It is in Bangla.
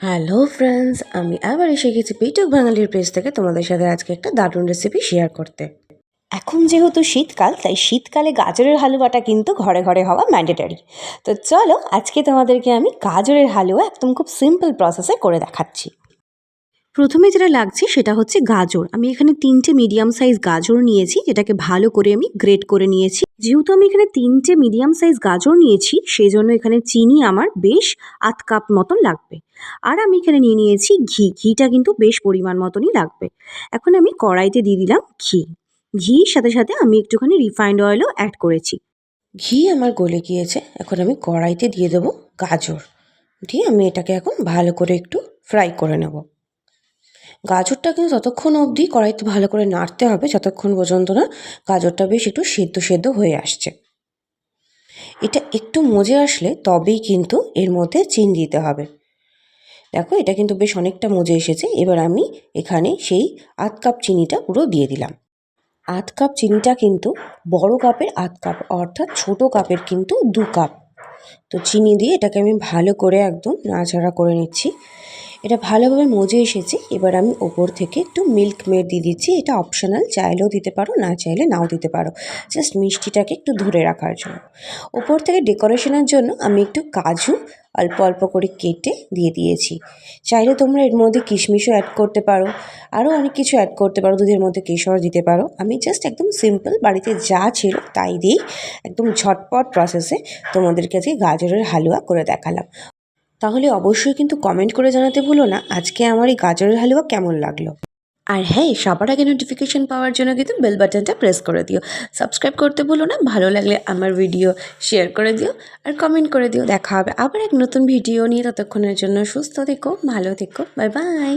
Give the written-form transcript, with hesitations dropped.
হ্যালো ফ্রেন্ডস, আমি আবার এসে গেছি পেটুক বাঙালির পেজ থেকে তোমাদের সাথে আজকে একটা দারুণ রেসিপি শেয়ার করতে। এখন যেহেতু শীতকাল, তাই শীতকালে গাজরের হালুয়াটা কিন্তু ঘরে ঘরে হওয়া ম্যান্ডেটারি। তো চলো আজকে তোমাদেরকে আমি গাজরের হালুয়া একদম খুব সিম্পল প্রসেসে করে দেখাচ্ছি। প্রথমে যেটা লাগছে সেটা হচ্ছে গাজর। আমি এখানে 3টে মিডিয়াম সাইজ গাজর নিয়েছি, যেটাকে ভালো করে আমি গ্রেট করে নিয়েছি। যেহেতু আমি এখানে 3টে মিডিয়াম সাইজ গাজর নিয়েছি, সেই জন্য এখানে চিনি আমার বেশ আধ কাপ মতন লাগবে। আর আমি এখানে নিয়ে নিয়েছি ঘিটা কিন্তু বেশ পরিমাণ মতনই লাগবে। এখন আমি কড়াইতে দিয়ে দিলাম ঘির সাথে সাথে আমি একটুখানি রিফাইন্ড অয়েলও অ্যাড করেছি। ঘি আমার গলে গিয়েছে, এখন আমি কড়াইতে দিয়ে দেবো গাজর। দিয়ে আমি এটাকে এখন ভালো করে একটু ফ্রাই করে নেব। গাজরটা কিন্তু ততক্ষণ অবধি কড়াইতে ভালো করে নাড়তে হবে যতক্ষণ পর্যন্ত না গাজরটা বেশ একটু সেদ্ধ সেদ্ধ হয়ে আসছে। এটা একটু মজে আসলে তবেই কিন্তু এর মধ্যে চিনি দিতে হবে। দেখো এটা কিন্তু বেশ অনেকটা মজে এসেছে। এবার আমি এখানে সেই আধ কাপ চিনিটা পুরো দিয়ে দিলাম। আধ কাপ চিনিটা কিন্তু বড় কাপের আধ কাপ, অর্থাৎ ছোট কাপের কিন্তু 2 কাপ। তো চিনি দিয়ে এটাকে আমি ভালো করে একদম নাড়াচাড়া করে নিচ্ছি। এটা ভালোভাবে মজে এসেছে। এবার আমি ওপর থেকে একটু মিল্ক মেড দিয়ে দিচ্ছি। এটা অপশনাল, চাইলেও দিতে পারো, না চাইলে নাও দিতে পারো, জাস্ট মিষ্টিটাকে একটু ধরে রাখার জন্য। ওপর থেকে ডেকোরেশনের জন্য আমি একটু কাজু অল্প অল্প করে কেটে দিয়ে দিয়েছি। চাইলে তোমরা এর মধ্যে কিশমিশও অ্যাড করতে পারো, আরও অনেক কিছু অ্যাড করতে পারো, দুধের মধ্যে কেশর দিতে পারো। আমি জাস্ট একদম সিম্পল বাড়িতে যা ছিল তাই দিয়েই একদম ঝটপট প্রসেসে তোমাদেরকে আজকে গাজরের হালুয়া করে দেখালাম। তাহলে অবশ্যই কিন্তু কমেন্ট করে জানাতে ভুলো না আজকে আমার এই গাজরের হালুয়া কেমন লাগলো। আর হ্যাঁ, সবার আগে নোটিফিকেশন পাওয়ার জন্য কিন্তু বেল বাটনটা প্রেস করে দিও। সাবস্ক্রাইব করতে ভুলো না। ভালো লাগলে আমার ভিডিও শেয়ার করে দিও আর কমেন্ট করে দিও। দেখা হবে আবার এক নতুন ভিডিও নিয়ে। ততক্ষণের জন্য সুস্থ থেকো, ভালো থেকো, বাই বাই।